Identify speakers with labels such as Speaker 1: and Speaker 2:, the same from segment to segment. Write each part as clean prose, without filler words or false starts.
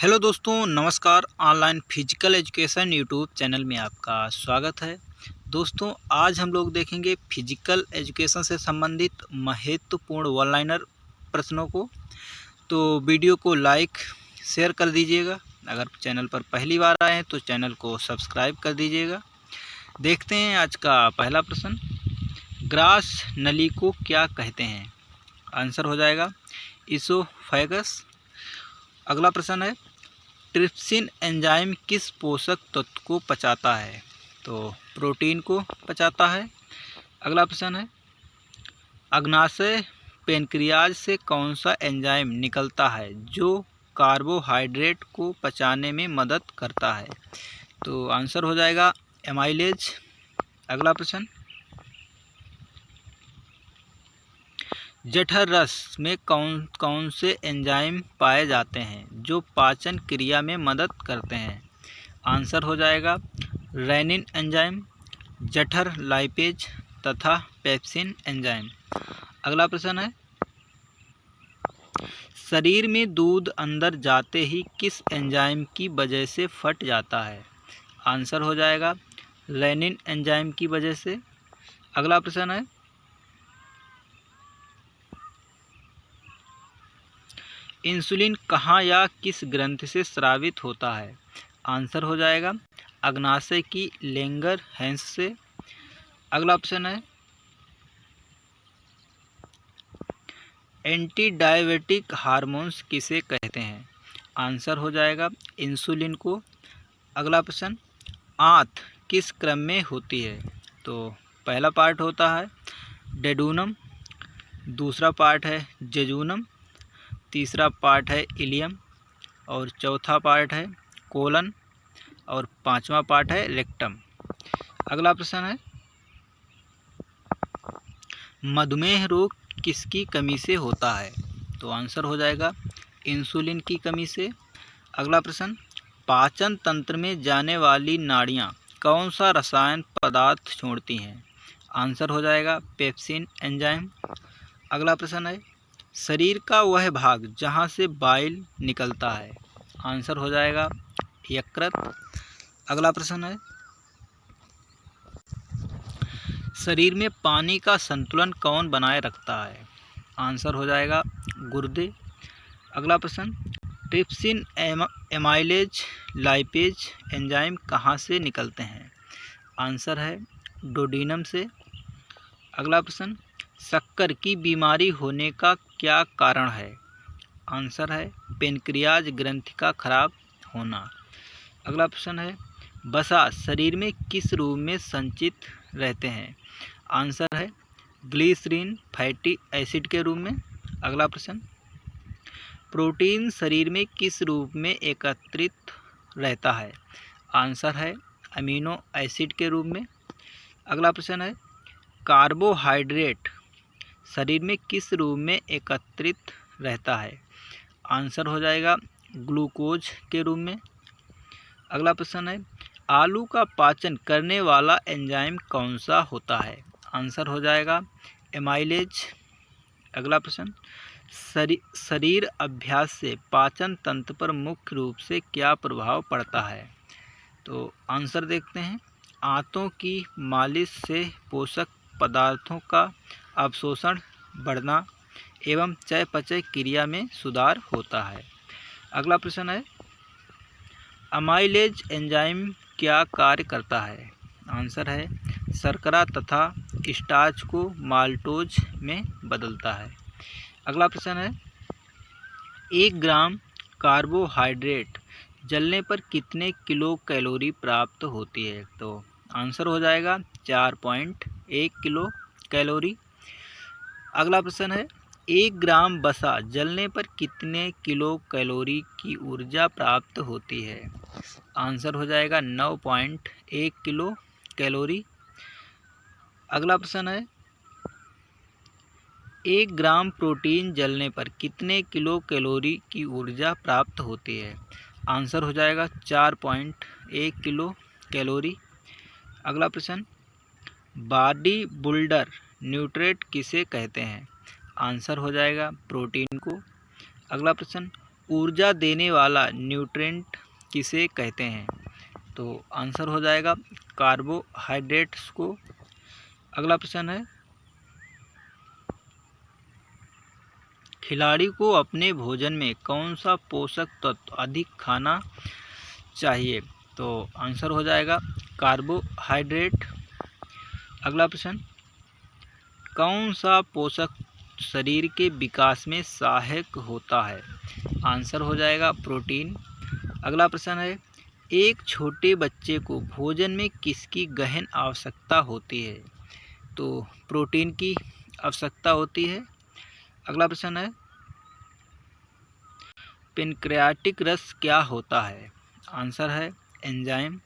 Speaker 1: Hello दोस्तों, नमस्कार। Online physical education YouTube channel में आपका स्वागत है। दोस्तों, आज हम लोग देखेंगे फिजिकल एजुकेशन से संबंधित महत्वपूर्ण वन लाइनर प्रश्नों को। तो वीडियो को लाइक शेयर कर दीजिएगा। अगर चैनल पर पहली बार आए हैं तो चैनल को सब्सक्राइब कर दीजिएगा। देखते हैं आज का पहला प्रश्न। ग्रास नली को क्या कहते हैं? आंसर हो जाएगा इसोफेगस। अगला प्रश्न है, ट्रिप्सिन एंजाइम किस पोषक तत्व को पचाता है? तो प्रोटीन को पचाता है। अगला प्रश्न है, अग्नाशय पेनक्रियाज से कौन सा एंजाइम निकलता है जो कार्बोहाइड्रेट को पचाने में मदद करता है? तो आंसर हो जाएगा एमाइलेज। अगला प्रश्न, जठर रस में कौन कौन से एंजाइम पाए जाते हैं जो पाचन क्रिया में मदद करते हैं? आंसर हो जाएगा रेनिन एंजाइम, जठर लाइपेज तथा पेप्सिन एंजाइम। अगला प्रश्न है, शरीर में दूध अंदर जाते ही किस एंजाइम की वजह से फट जाता है? आंसर हो जाएगा रेनिन एंजाइम की वजह से। अगला प्रश्न है, इंसुलिन कहाँ या किस ग्रंथि से स्रावित होता है? आंसर हो जाएगा अग्नाशय की लेंगर हैंस से। अगला प्रश्न है, एंटी डायबिटिक हार्मोन्स किसे कहते हैं? आंसर हो जाएगा इंसुलिन को। अगला प्रश्न, आंत किस क्रम में होती है? तो पहला पार्ट होता है डेडूनम, दूसरा पार्ट है जेजूनम, तीसरा पार्ट है इलियम और चौथा पार्ट है कोलन और पांचवा पार्ट है रेक्टम। अगला प्रश्न है, मधुमेह रोग किसकी कमी से होता है? तो आंसर हो जाएगा इंसुलिन की कमी से। अगला प्रश्न, पाचन तंत्र में जाने वाली नाड़ियाँ कौन सा रसायन पदार्थ छोड़ती हैं? आंसर हो जाएगा पेप्सिन एंजाइम। अगला प्रश्न है, शरीर का वह भाग जहाँ से बाइल निकलता है? आंसर हो जाएगा यकृत। अगला प्रश्न है, शरीर में पानी का संतुलन कौन बनाए रखता है? आंसर हो जाएगा गुर्दे। अगला प्रश्न, ट्रिप्सिन एमाइलेज लाइपेज एंजाइम कहाँ से निकलते हैं? आंसर है डोडीनम से। अगला प्रश्न, शक्कर की बीमारी होने का क्या कारण है? आंसर है पेनक्रियाज ग्रंथि का खराब होना। अगला प्रश्न है, वसा शरीर में किस रूप में संचित रहते हैं? आंसर है ग्लिसरीन फैटी एसिड के रूप में। अगला प्रश्न, प्रोटीन शरीर में किस रूप में एकत्रित रहता है? आंसर है अमीनो एसिड के रूप में। अगला प्रश्न है, कार्बोहाइड्रेट शरीर में किस रूप में एकत्रित रहता है? आंसर हो जाएगा ग्लूकोज के रूप में। अगला प्रश्न है, आलू का पाचन करने वाला एंजाइम कौन सा होता है? आंसर हो जाएगा एमाइलेज। अगला प्रश्न, शरीर अभ्यास से पाचन तंत्र पर मुख्य रूप से क्या प्रभाव पड़ता है? तो आंसर देखते हैं, आंतों की मालिश से पोषक पदार्थों का अवशोषण बढ़ना एवं चयापचय क्रिया में सुधार होता है। अगला प्रश्न है, अमाइलेज एंजाइम क्या कार्य करता है? आंसर है शर्करा तथा स्टार्च को माल्टोज में बदलता है। अगला प्रश्न है, 1 ग्राम कार्बोहाइड्रेट जलने पर कितने किलो कैलोरी प्राप्त होती है? तो आंसर हो जाएगा 4.1 किलो कैलोरी। अगला प्रश्न है, 1 ग्राम वसा जलने पर कितने किलो कैलोरी की ऊर्जा प्राप्त होती है? आंसर हो जाएगा 9.1 किलो कैलोरी। अगला प्रश्न है, 1 ग्राम प्रोटीन जलने पर कितने किलो कैलोरी की ऊर्जा प्राप्त होती है? आंसर हो जाएगा 4.1 किलो कैलोरी। अगला प्रश्न, बॉडी बिल्डर न्यूट्रिएंट किसे कहते हैं? आंसर हो जाएगा प्रोटीन को। अगला प्रश्न, ऊर्जा देने वाला न्यूट्रिएंट किसे कहते हैं? तो आंसर हो जाएगा कार्बोहाइड्रेट्स को। अगला प्रश्न है, खिलाड़ी को अपने भोजन में कौन सा पोषक तत्व अधिक खाना चाहिए? तो आंसर हो जाएगा कार्बोहाइड्रेट। अगला प्रश्न, कौन सा पोषक शरीर के विकास में सहायक होता है? आंसर हो जाएगा प्रोटीन। अगला प्रश्न है, एक छोटे बच्चे को भोजन में किसकी गहन आवश्यकता होती है? तो प्रोटीन की आवश्यकता होती है। अगला प्रश्न है, पेनक्रियाटिक रस क्या होता है? आंसर है एंजाइम।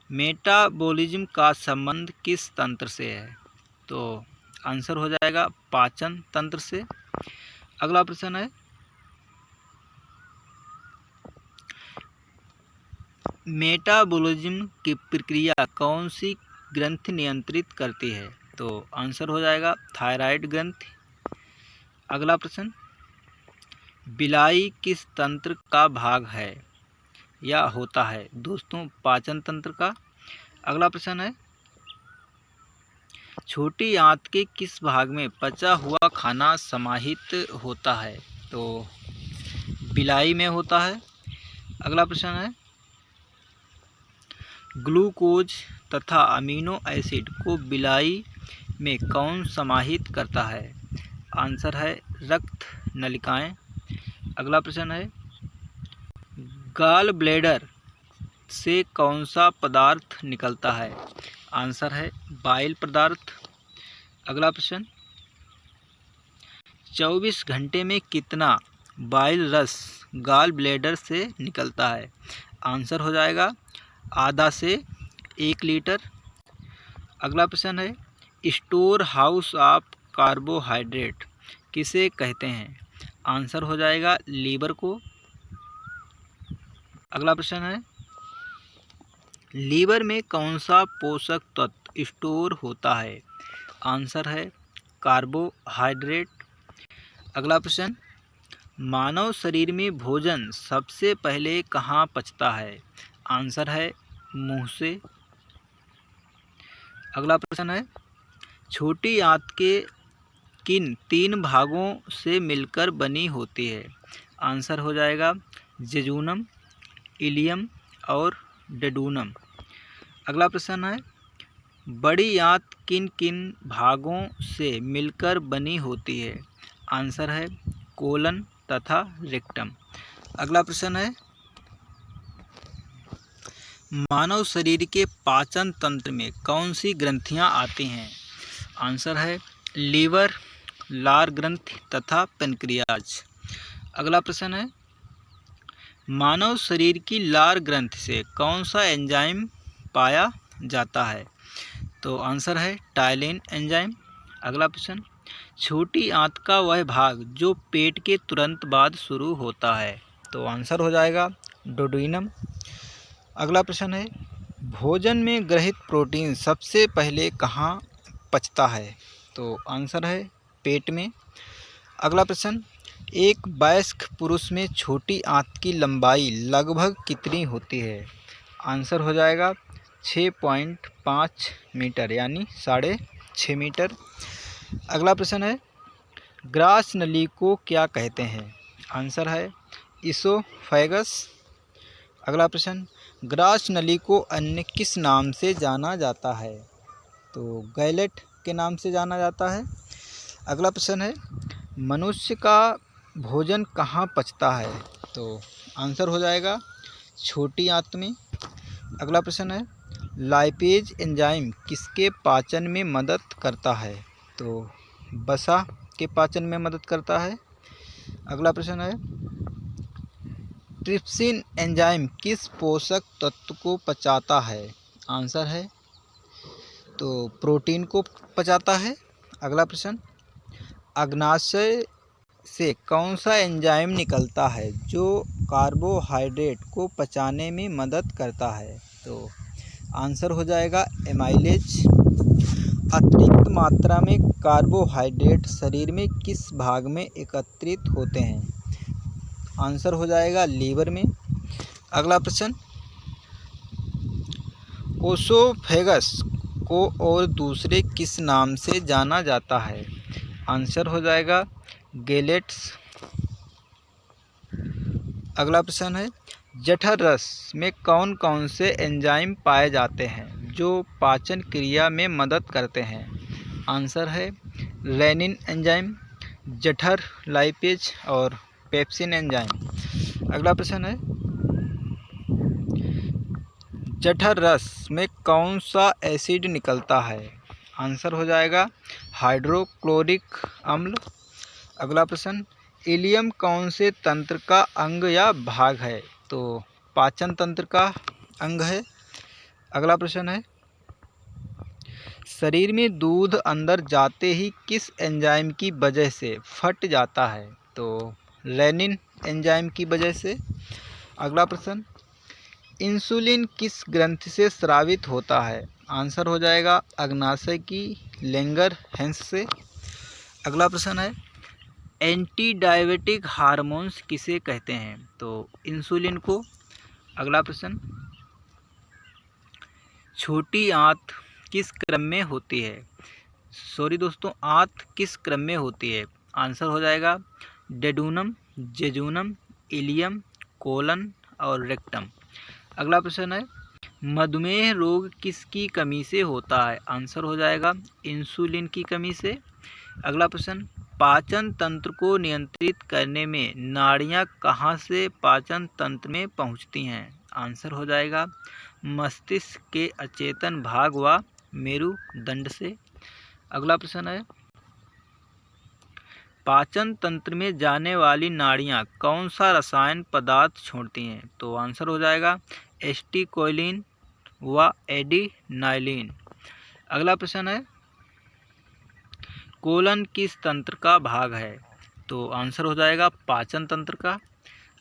Speaker 1: मेटाबॉलिज्म का संबंध किस तंत्र से है? तो आंसर हो जाएगा पाचन तंत्र से। अगला प्रश्न है, मेटाबॉलिज्म की प्रक्रिया कौन सी ग्रंथि नियंत्रित करती है? तो आंसर हो जाएगा थायराइड ग्रंथि। अगला प्रश्न, बिलाई किस तंत्र का भाग है या होता है? दोस्तों पाचन तंत्र का। अगला प्रश्न है, छोटी आंत के किस भाग में पचा हुआ खाना समाहित होता है? तो बिलाई में होता है। अगला प्रश्न है, ग्लूकोज तथा अमीनो एसिड को बिलाई में कौन समाहित करता है? आंसर है रक्त नलिकाएं। अगला प्रश्न है, गॉल ब्लैडर से कौन सा पदार्थ निकलता है? आंसर है बाइल पदार्थ। अगला प्रश्न, 24 घंटे में कितना बाइल रस गॉल ब्लैडर से निकलता है? आंसर हो जाएगा आधा से 1 लीटर। अगला प्रश्न है, स्टोर हाउस ऑफ कार्बोहाइड्रेट किसे कहते हैं? आंसर हो जाएगा लीवर को। अगला प्रश्न है, लीवर में कौन सा पोषक तत्व स्टोर होता है? आंसर है कार्बोहाइड्रेट। अगला प्रश्न, मानव शरीर में भोजन सबसे पहले कहाँ पचता है? आंसर है मुंह से। अगला प्रश्न है, छोटी आंत के किन 3 भागों से मिलकर बनी होती है? आंसर हो जाएगा जेजुनम, इलियम और डेडुनम। अगला प्रश्न है, बड़ी आंत किन किन भागों से मिलकर बनी होती है? आंसर है कोलन तथा रेक्टम। अगला प्रश्न है, मानव शरीर के पाचन तंत्र में कौन सी ग्रंथियां आती हैं? आंसर है लीवर, लार ग्रंथि तथा पेनक्रियाज। अगला प्रश्न है, मानव शरीर की लार ग्रंथि से कौन सा एंजाइम पाया जाता है? तो आंसर है टाइलिन एंजाइम। अगला प्रश्न, छोटी आंत का वह भाग जो पेट के तुरंत बाद शुरू होता है? तो आंसर हो जाएगा डोडुइनम। अगला प्रश्न है, भोजन में ग्रहित प्रोटीन सबसे पहले कहाँ पचता है? तो आंसर है पेट में। अगला प्रश्न, एक वयस्क पुरुष में छोटी आंत की लंबाई लगभग कितनी होती है? आंसर हो जाएगा 6.5 मीटर यानी 6.5 मीटर। अगला प्रश्न है, ग्रास नली को क्या कहते हैं? आंसर है इसोफेगस। अगला प्रश्न, ग्रास नली को अन्य किस नाम से जाना जाता है? तो गैलेट के नाम से जाना जाता है। अगला प्रश्न है, मनुष्य का भोजन कहाँ पचता है? तो आंसर हो जाएगा छोटी आंत में। अगला प्रश्न है, लाइपेज एंजाइम किसके पाचन में मदद करता है? तो वसा के पाचन में मदद करता है। अगला प्रश्न है, ट्रिप्सिन एंजाइम किस पोषक तत्व को पचाता है? आंसर है तो प्रोटीन को पचाता है। अगला प्रश्न, अग्नाशय से कौन सा एंजाइम निकलता है जो कार्बोहाइड्रेट को पचाने में मदद करता है? तो आंसर हो जाएगा एमाइलेज। अतिरिक्त मात्रा में कार्बोहाइड्रेट शरीर में किस भाग में एकत्रित होते हैं? आंसर हो जाएगा लीवर में। अगला प्रश्न, ओसोफेगस को और दूसरे किस नाम से जाना जाता है? आंसर हो जाएगा गैलेट्स। अगला प्रश्न है, जठर रस में कौन कौन से एंजाइम पाए जाते हैं जो पाचन क्रिया में मदद करते हैं? आंसर है रेनिन एंजाइम, जठर लाइपेज और पेप्सिन एंजाइम। अगला प्रश्न है, जठर रस में कौन सा एसिड निकलता है? आंसर हो जाएगा हाइड्रोक्लोरिक अम्ल। अगला प्रश्न, इलियम कौन से तंत्र का अंग या भाग है? तो पाचन तंत्र का अंग है। अगला प्रश्न है, शरीर में दूध अंदर जाते ही किस एंजाइम की वजह से फट जाता है? तो रेनिन एंजाइम की वजह से। अगला प्रश्न, इंसुलिन किस ग्रंथि से स्रावित होता है? आंसर हो जाएगा अग्नाशय की लैंगर-हैंस से। अगला प्रश्न है, एंटी डायबिटिक हार्मोन्स किसे कहते हैं? तो इंसुलिन को। अगला प्रश्न, छोटी आंत किस क्रम में होती है? सॉरी दोस्तों, आंत किस क्रम में होती है? आंसर हो जाएगा डेडूनम, जेजूनम, इलियम, कोलन और रेक्टम। अगला प्रश्न है, मधुमेह रोग किसकी कमी से होता है? आंसर हो जाएगा इंसुलिन की कमी से। अगला प्रश्न, पाचन तंत्र को नियंत्रित करने में नाड़ियाँ कहाँ से पाचन तंत्र में पहुँचती हैं? आंसर हो जाएगा मस्तिष्क के अचेतन भाग व मेरुदंड से। अगला प्रश्न है, पाचन तंत्र में जाने वाली नाड़ियाँ कौन सा रसायन पदार्थ छोड़ती हैं? तो आंसर हो जाएगा एसिटिकोलिन व एडिनाइलिन। अगला प्रश्न है, कोलन किस तंत्र का भाग है? तो आंसर हो जाएगा पाचन तंत्र का।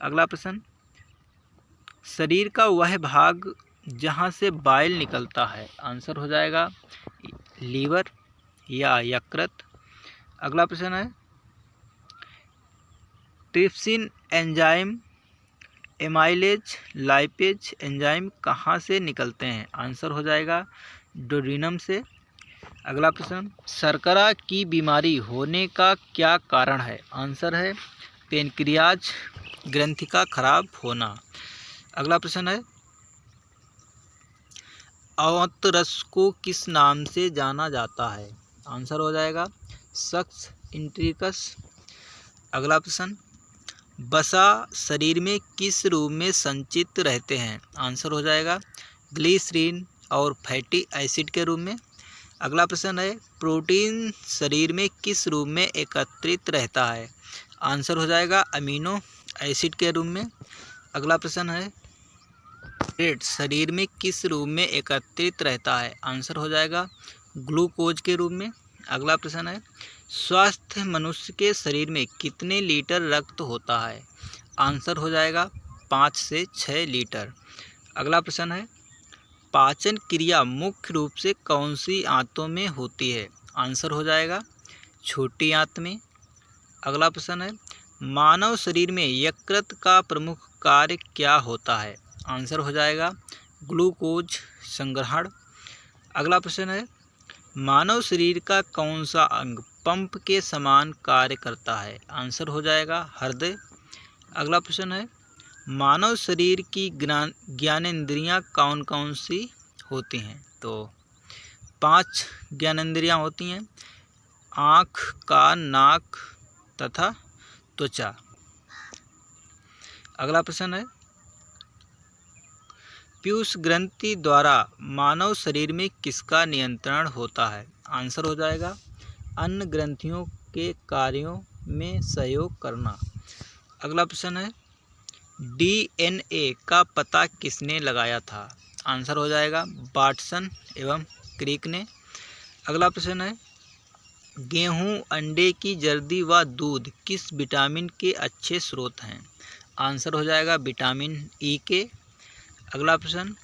Speaker 1: अगला प्रश्न, शरीर का वह भाग जहाँ से बाइल निकलता है? आंसर हो जाएगा लीवर या यकृत। अगला प्रश्न है, trypsin enzyme, amylase, lipase enzyme कहाँ से निकलते हैं? आंसर हो जाएगा डोडिनम से। अगला प्रश्न, शर्करा की बीमारी होने का क्या कारण है? आंसर है पेनक्रियाज ग्रंथि का खराब होना। अगला प्रश्न है, आंतरस को किस नाम से जाना जाता है? आंसर हो जाएगा सक्स इंट्रिकस। अगला प्रश्न, वसा शरीर में किस रूप में संचित रहते हैं? आंसर हो जाएगा ग्लिसरीन और फैटी एसिड के रूप में। अगला प्रश्न है, प्रोटीन शरीर में किस रूप में एकत्रित रहता है? आंसर हो जाएगा अमीनो एसिड के रूप में। अगला प्रश्न है, फैट शरीर में किस रूप में एकत्रित रहता है? आंसर हो जाएगा ग्लूकोज के रूप में। अगला प्रश्न है, स्वस्थ मनुष्य के शरीर में कितने लीटर रक्त होता है? आंसर हो जाएगा 5 से 6 लीटर। अगला प्रश्न है, पाचन क्रिया मुख्य रूप से कौन सी आंतों में होती है? आंसर हो जाएगा छोटी आंत में। अगला प्रश्न है, मानव शरीर में यकृत का प्रमुख कार्य क्या होता है? आंसर हो जाएगा ग्लूकोज संग्रहण। अगला प्रश्न है, मानव शरीर का कौन सा अंग पंप के समान कार्य करता है? आंसर हो जाएगा हृदय। अगला प्रश्न है, मानव शरीर की ज्ञानेंद्रियां कौन कौन सी होती हैं? तो 5 ज्ञानेंद्रियां होती हैं, आँख, कान, नाक तथा त्वचा। अगला प्रश्न है, पीयूष ग्रंथि द्वारा मानव शरीर में किसका नियंत्रण होता है? आंसर हो जाएगा अन्य ग्रंथियों के कार्यों में सहयोग करना। अगला प्रश्न है, डीएनए का पता किसने लगाया था? आंसर हो जाएगा वाटसन एवं क्रिक ने। अगला प्रश्न है, गेहूं, अंडे की जर्दी व दूध किस विटामिन के अच्छे स्रोत हैं? आंसर हो जाएगा विटामिन ई के। अगला प्रश्न,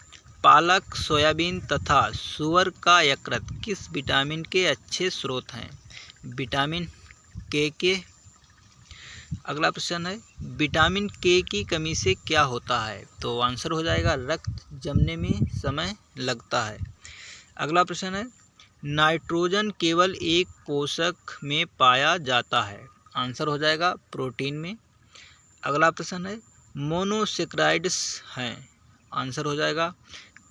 Speaker 1: पालक, सोयाबीन तथा सुअर का यकृत किस विटामिन के अच्छे स्रोत हैं? विटामिन के। अगला प्रश्न है विटामिन के की कमी से क्या होता है? तो आंसर हो जाएगा रक्त जमने में समय लगता है। अगला प्रश्न है नाइट्रोजन केवल एक पोषक में पाया जाता है? आंसर हो जाएगा प्रोटीन में। अगला प्रश्न है मोनोसेक्राइड्स हैं? आंसर हो जाएगा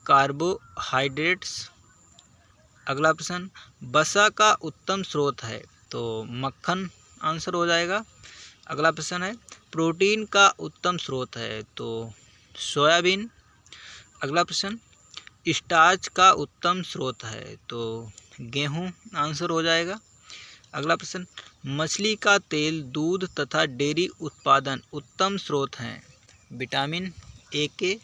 Speaker 1: कार्बोहाइड्रेट्स। अगला प्रश्न वसा का उत्तम स्रोत है? तो मक्खन आंसर हो जाएगा। अगला प्रश्न है प्रोटीन का उत्तम स्रोत है? तो सोयाबीन। अगला प्रश्न स्टार्च का उत्तम स्रोत है? तो गेहूं आंसर हो जाएगा। अगला प्रश्न मछली का तेल, दूध तथा डेयरी उत्पादन उत्तम स्रोत हैं? विटामिन ए के।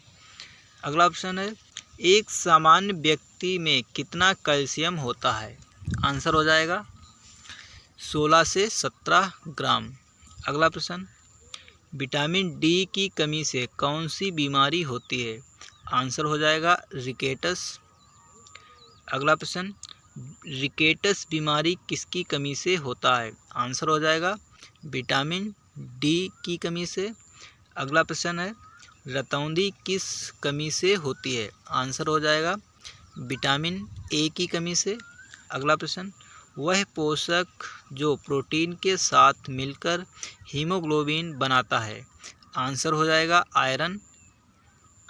Speaker 1: अगला प्रश्न है एक सामान्य व्यक्ति में कितना कैल्शियम होता है? आंसर हो जाएगा 16 से 17 ग्राम। अगला प्रश्न विटामिन डी की कमी से कौन सी बीमारी होती है? आंसर हो जाएगा रिकेटस। अगला प्रश्न रिकेटस बीमारी किसकी कमी से होता है? आंसर हो जाएगा विटामिन डी की कमी से। अगला प्रश्न है रतौंधी किस कमी से होती है? आंसर हो जाएगा विटामिन ए की कमी से। अगला प्रश्न वह पोषक जो प्रोटीन के साथ मिलकर हीमोग्लोबिन बनाता है? आंसर हो जाएगा आयरन।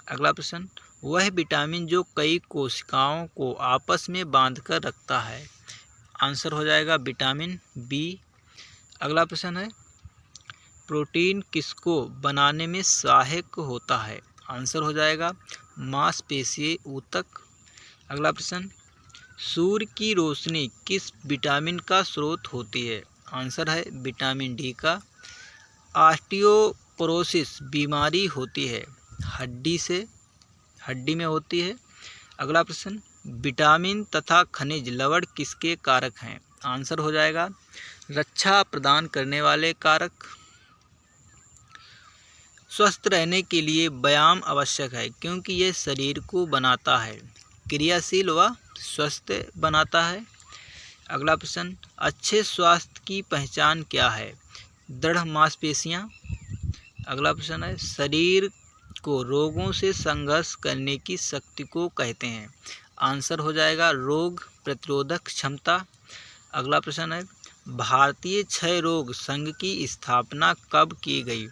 Speaker 1: अगला प्रश्न वह विटामिन जो कई कोशिकाओं को आपस में बांधकर रखता है? आंसर हो जाएगा विटामिन बी। अगला प्रश्न है प्रोटीन किसको बनाने में सहायक होता है? आंसर हो जाएगा मांसपेशीय ऊतक। अगला प्रश्न सूर्य की रोशनी किस विटामिन का स्रोत होती है? आंसर है विटामिन डी का। ऑस्टियोपोरोसिस बीमारी होती है हड्डी में होती है। अगला प्रश्न विटामिन तथा खनिज लवण किसके कारक हैं? आंसर हो जाएगा रक्षा प्रदान करने वाले कारक। स्वस्थ रहने के लिए व्यायाम आवश्यक है क्योंकि यह शरीर को बनाता है, क्रियाशील व स्वस्थ बनाता है। अगला प्रश्न अच्छे स्वास्थ्य की पहचान क्या है? दृढ़ मांसपेशियां। अगला प्रश्न है शरीर को रोगों से संघर्ष करने की शक्ति को कहते हैं? आंसर हो जाएगा रोग प्रतिरोधक क्षमता। अगला प्रश्न है भारतीय क्षय रोग संघ की स्थापना कब की गई?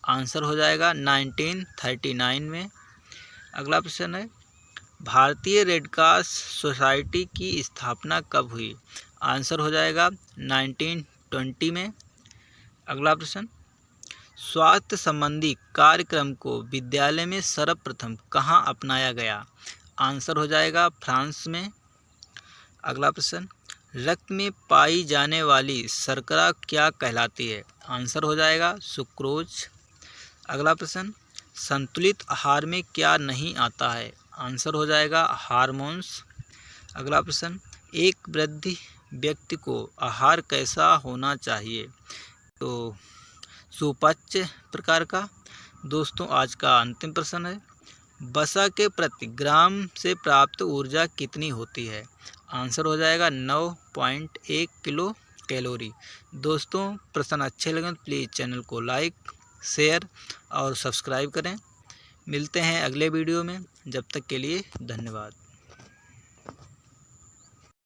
Speaker 1: आंसर हो जाएगा 1939 में। अगला प्रश्न है भारतीय रेड क्रॉस सोसाइटी की स्थापना कब हुई? आंसर हो जाएगा 1920 में। अगला प्रश्न स्वास्थ्य संबंधी कार्यक्रम को विद्यालय में सर्वप्रथम कहाँ अपनाया गया? आंसर हो जाएगा फ्रांस में। अगला प्रश्न रक्त में पाई जाने वाली शर्करा क्या कहलाती है? आंसर हो जाएगा सुक्रोज। अगला प्रश्न संतुलित आहार में क्या नहीं आता है? आंसर हो जाएगा हार्मोन्स। अगला प्रश्न एक वृद्ध व्यक्ति को आहार कैसा होना चाहिए? तो सुपाच्य प्रकार का। दोस्तों आज का अंतिम प्रश्न है वसा के प्रति ग्राम से प्राप्त ऊर्जा कितनी होती है? आंसर हो जाएगा 9.1 किलो कैलोरी। दोस्तों प्रश्न अच्छे लगे तो प्लीज़ चैनल को लाइक, शेयर और सब्सक्राइब करें। मिलते हैं अगले वीडियो में, जब तक के लिए धन्यवाद।